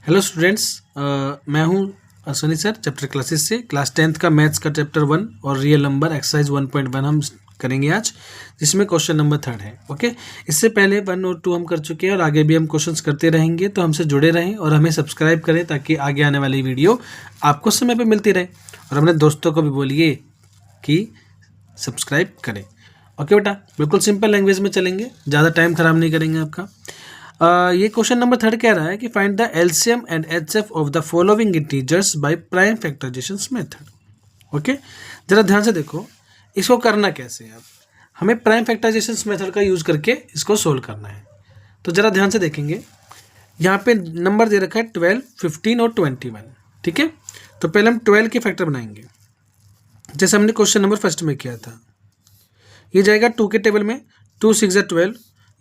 Hello students, मैं हूं Sunny sir chapter classes से। क्लास 10th का मैथ्स का चैप्टर 1 और रियल नंबर एक्सरसाइज 1.1 हम करेंगे आज, जिसमें क्वेश्चन नंबर 3 है। ओके, इससे पहले 1 और 2 हम कर चुके हैं और आगे भी हम क्वेश्चंस करते रहेंगे, तो हमसे जुड़े रहें और हमें सब्सक्राइब करें ताकि आगे आने वाली वीडियो आपको समय पर मिलती रहे। और अपने दोस्तों को भी बोलिए कि सब्सक्राइब करें। ओके बेटा, बिल्कुल सिंपल लैंग्वेज में चलेंगे, ज़्यादा टाइम ख़राब नहीं करेंगे आपका। ये क्वेश्चन नंबर 3 कह रहा है कि find the LCM and HCF of the following integers by prime factorization method. Okay, जरा ध्यान से देखो, इसको करना कैसे है। अब हमें प्राइम फैक्टराइजेशन मेथड का यूज करके इसको सोल्व करना है। तो जरा ध्यान से देखेंगे, यहाँ पे नंबर दे रखा है 12, 15 और 21। ठीक है, तो पहले हम 12 के फैक्टर बनाएंगे, जैसे हमने क्वेश्चन नंबर फर्स्ट में किया था। ये जाएगा 2 के टेबल में, 2 6 12,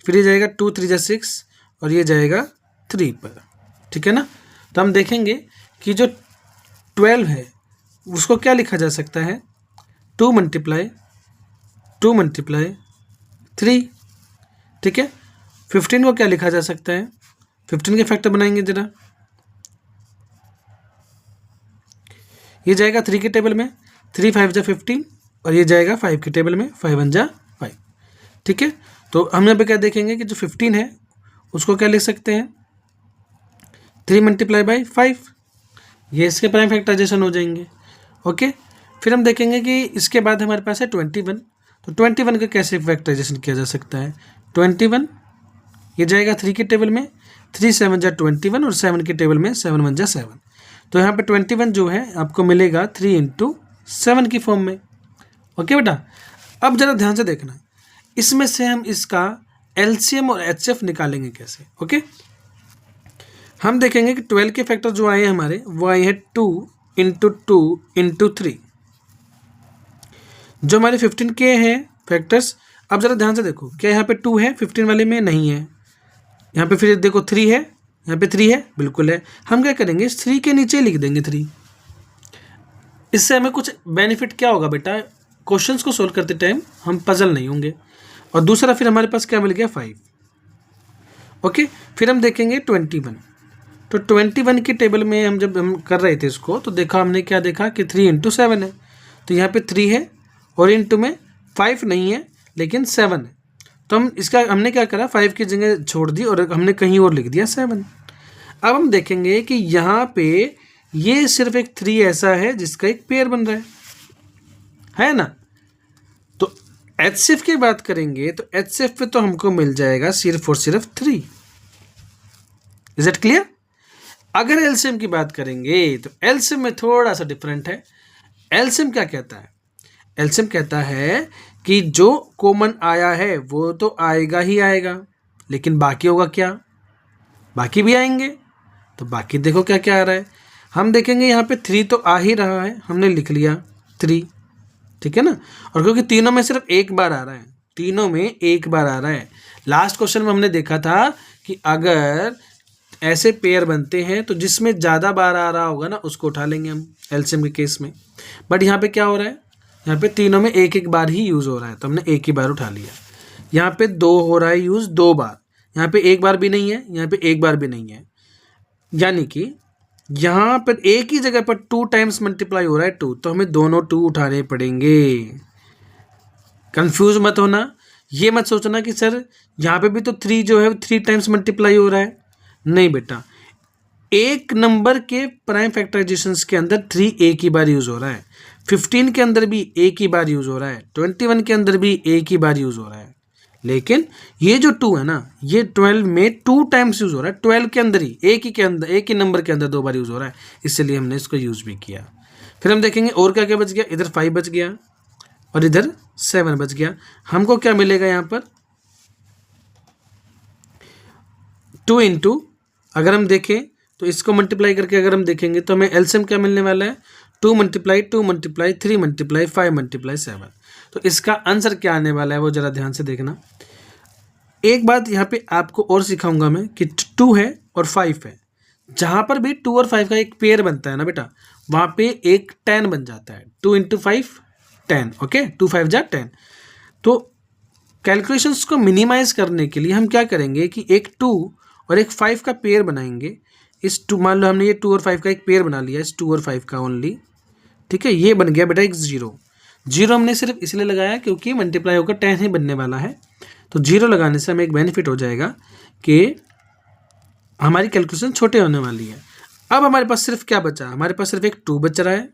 फिर ये जाएगा 2 3 6 और ये जाएगा 3 पर। ठीक है ना। तो हम देखेंगे कि जो 12 है उसको क्या लिखा जा सकता है, 2 मल्टीप्लाई 3। ठीक है, 15 को क्या लिखा जा सकता है, 15 के फैक्टर बनाएंगे जरा। ये जाएगा 3 के टेबल में, 3 5 जा 15 और ये जाएगा 5 के टेबल में, 5 1 जा 5। ठीक है, तो हम यहाँ पे क्या देखेंगे कि जो 15 है उसको क्या लिख सकते हैं, 3 मल्टीप्लाई बाई 5। ये इसके प्राइम फैक्टराइजेशन हो जाएंगे। ओके, फिर हम देखेंगे कि इसके बाद हमारे पास है 21। तो 21 का कैसे फैक्टराइजेशन किया जा सकता है, 21 ये जाएगा 3 के टेबल में, 3 7 जा 21 और 7 के टेबल में 7 1 जा 7। तो यहाँ पे 21 जो है आपको मिलेगा 3 × 7 की फॉर्म में। ओके बेटा, अब ज़रा ध्यान से देखना, इसमें से हम इसका एलसीएम और एचएफ निकालेंगे कैसे। ओके, हम देखेंगे कि 12 के फैक्टर जो आए हैं हमारे, वो आए हैं 2 × 2 × 3। जो हमारे 15 के हैं फैक्टर्स, अब ज़रा ध्यान से देखो, क्या यहाँ पे 2 है, 15 वाले में नहीं है। यहाँ पे फिर देखो 3 है, यहाँ पे 3 है, बिल्कुल है। हम क्या करेंगे, 3 के नीचे लिख देंगे 3। इससे हमें कुछ बेनिफिट क्या होगा बेटा, क्वेश्चंस को सोल्व करते टाइम हम पजल नहीं होंगे। और दूसरा फिर हमारे पास क्या मिल गया, 5। ओके, फिर हम देखेंगे 21। तो 21 की टेबल में हम जब हम कर रहे थे इसको, तो देखा हमने क्या देखा कि 3 × 7 है। तो यहाँ पे 3 है और इंटू में 5 नहीं है लेकिन 7 है। तो हम इसका हमने क्या करा, 5 की जगह छोड़ दी और हमने कहीं और लिख दिया 7। अब हम देखेंगे कि यहाँ पे ये सिर्फ एक 3 ऐसा है जिसका एक पेयर बन रहा है ना। तो एचसीएफ की बात करेंगे तो एचसीएफ पे तो हमको मिल जाएगा सिर्फ और सिर्फ 3। Is it clear. अगर एलसीएम की बात करेंगे तो एलसीएम में थोड़ा सा डिफरेंट है। एलसीएम क्या कहता है, एलसीएम कहता है कि जो कॉमन आया है वो तो आएगा ही आएगा, लेकिन बाकी होगा क्या, बाकी भी आएंगे। तो बाकी देखो क्या क्या आ रहा है, हम देखेंगे यहाँ पे 3 तो आ ही रहा है, हमने लिख लिया 3। ठीक है ना, और क्योंकि तीनों में सिर्फ एक बार आ रहा है, तीनों में एक बार आ रहा है। लास्ट क्वेश्चन में हमने देखा था कि अगर ऐसे पेयर बनते हैं तो जिसमें ज़्यादा बार आ रहा होगा ना उसको उठा लेंगे हम एलसीएम के केस में। बट यहाँ पे क्या हो रहा है, यहाँ पे तीनों में एक एक बार ही यूज़ हो रहा है, तो हमने एक ही बार उठा लिया। यहाँ पे 2 हो रहा है यूज़ 2 बार, यहाँ पे एक बार भी नहीं है, यहाँ पे एक बार भी नहीं है, यानी कि यहाँ पर एक ही जगह पर 2 टाइम्स मल्टीप्लाई हो रहा है 2, तो हमें दोनों 2 उठाने पड़ेंगे। कंफ्यूज मत होना, ये मत सोचना कि सर यहाँ पे भी तो 3 जो है 3 टाइम्स मल्टीप्लाई हो रहा है। नहीं बेटा, एक नंबर के प्राइम फैक्टराइजेशंस के अंदर 3 एक ही बार यूज़ हो रहा है, 15 के अंदर भी एक ही बार यूज़ हो रहा है, 21 के अंदर भी एक ही बार यूज़ हो रहा है। लेकिन ये जो 2 है ना, ये 12 में 2 टाइम्स यूज़ हो रहा है, 12 के अंदर ही एक ही नंबर के अंदर 2 बार यूज़ हो रहा है, इसलिए हमने इसको यूज़ भी किया। फिर हम देखेंगे और क्या क्या बच गया, इधर 5 बच गया और इधर 7 बच गया। हमको क्या मिलेगा यहाँ पर, 2 × अगर हम देखें तो इसको मल्टीप्लाई करके अगर हम देखेंगे तो हमें एलसीएम क्या मिलने वाला है, 2 × 3 × 5 × 7। तो इसका आंसर क्या आने वाला है वो ज़रा ध्यान से देखना। एक बात यहाँ पे आपको और सिखाऊंगा मैं कि 2 है और 5 है, जहाँ पर भी 2 और 5 का एक पेयर बनता है ना बेटा, वहाँ पे एक 10 बन जाता है। 2 × 5 10, ओके, 2 5 जा 10। तो कैलकुलेशंस को मिनिमाइज करने के लिए हम क्या करेंगे कि एक 2 और एक 5 का पेयर बनाएंगे, इस टू, मान लो हमने ये 2 और 5 का एक पेयर बना लिया, इस 2 और 5 का ओनली, ठीक है। ये बन गया बेटा एक 0। 0 हमने सिर्फ इसलिए लगाया क्योंकि मल्टीप्लाई होकर 10 ही बनने वाला है। तो 0 लगाने से हमें एक बेनिफिट हो जाएगा कि हमारी कैलकुलेशन छोटे होने वाली है। अब हमारे पास सिर्फ क्या बचा, हमारे पास सिर्फ एक 2 बच रहा है,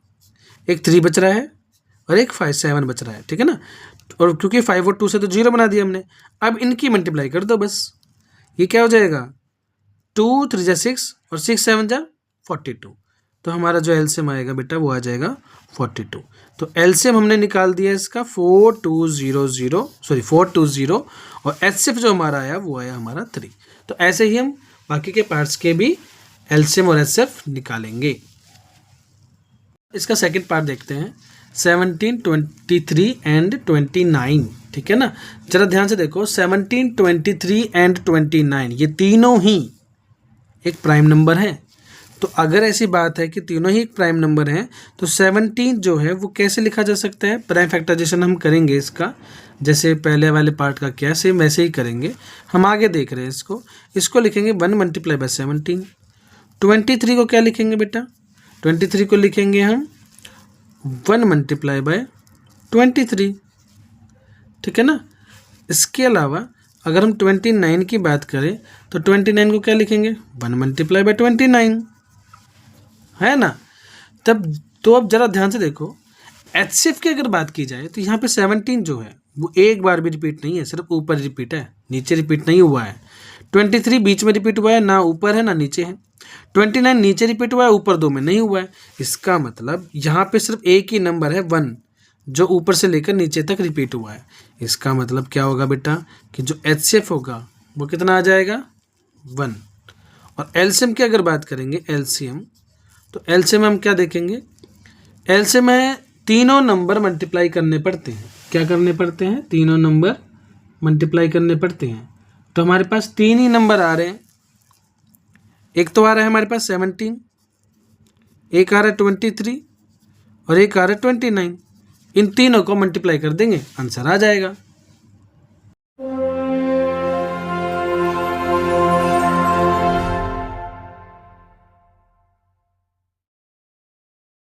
एक 3 बच रहा है और एक 7 बच रहा है, ठीक है ना। और क्योंकि 5 और 2 से तो 0 बना दिया हमने, अब इनकी मल्टीप्लाई कर दो बस। ये क्या हो जाएगा, 2 3 जा 6 और 6 7 जा 42। तो हमारा जो एलसीएम आएगा बेटा वो आ जाएगा 42। तो एलसीएम हमने निकाल दिया इसका 4200 और एचसीएफ जो हमारा आया वो आया हमारा 3। तो ऐसे ही हम बाकी के पार्ट्स के भी एलसीएम और एचसीएफ निकालेंगे। इसका सेकंड पार्ट देखते हैं, 17, 23 एंड 29, ठीक है ना। जरा ध्यान से देखो, 17, 23 एंड 29 ये तीनों ही एक प्राइम नंबर है। तो अगर ऐसी बात है कि तीनों ही एक प्राइम नंबर हैं तो 17 जो है वो कैसे लिखा जा सकता है, प्राइम फैक्टराइजेशन हम करेंगे इसका, जैसे पहले वाले पार्ट का किया सेम वैसे ही करेंगे। हम आगे देख रहे हैं इसको लिखेंगे 1 मल्टीप्लाई बाय 17। 23 को क्या लिखेंगे बेटा, 23 को लिखेंगे हम 1 मल्टीप्लाई बाय 23, ठीक है ना। इसके अलावा अगर हम 29 की बात करें तो 29 को क्या लिखेंगे, 1 मल्टीप्लाई बाय 29, है ना। तब तो अब जरा ध्यान से देखो, एचसीएफ की अगर बात की जाए तो यहाँ पे 17 जो है वो एक बार भी रिपीट नहीं है, सिर्फ ऊपर रिपीट है, नीचे रिपीट नहीं हुआ है। 23 बीच में रिपीट हुआ है, ना ऊपर है ना नीचे है। 29 नीचे रिपीट हुआ है, ऊपर 2 में नहीं हुआ है। इसका मतलब यहाँ पे सिर्फ एक ही नंबर है 1 जो ऊपर से लेकर नीचे तक रिपीट हुआ है। इसका मतलब क्या होगा बेटा कि जो एचसीएफ होगा वो कितना आ जाएगा, 1। और एलसीएम की अगर बात करेंगे एलसीएम, तो एलसीएम हम क्या देखेंगे, एलसीएम में तीनों नंबर मल्टीप्लाई करने पड़ते हैं। क्या करने पड़ते हैं, तीनों नंबर मल्टीप्लाई करने पड़ते हैं। तो हमारे पास 3 ही नंबर आ रहे हैं, एक तो आ रहा है हमारे पास 17, एक आ रहा है 23 और एक आ रहा है 29। इन तीनों को मल्टीप्लाई कर देंगे, आंसर आ जाएगा।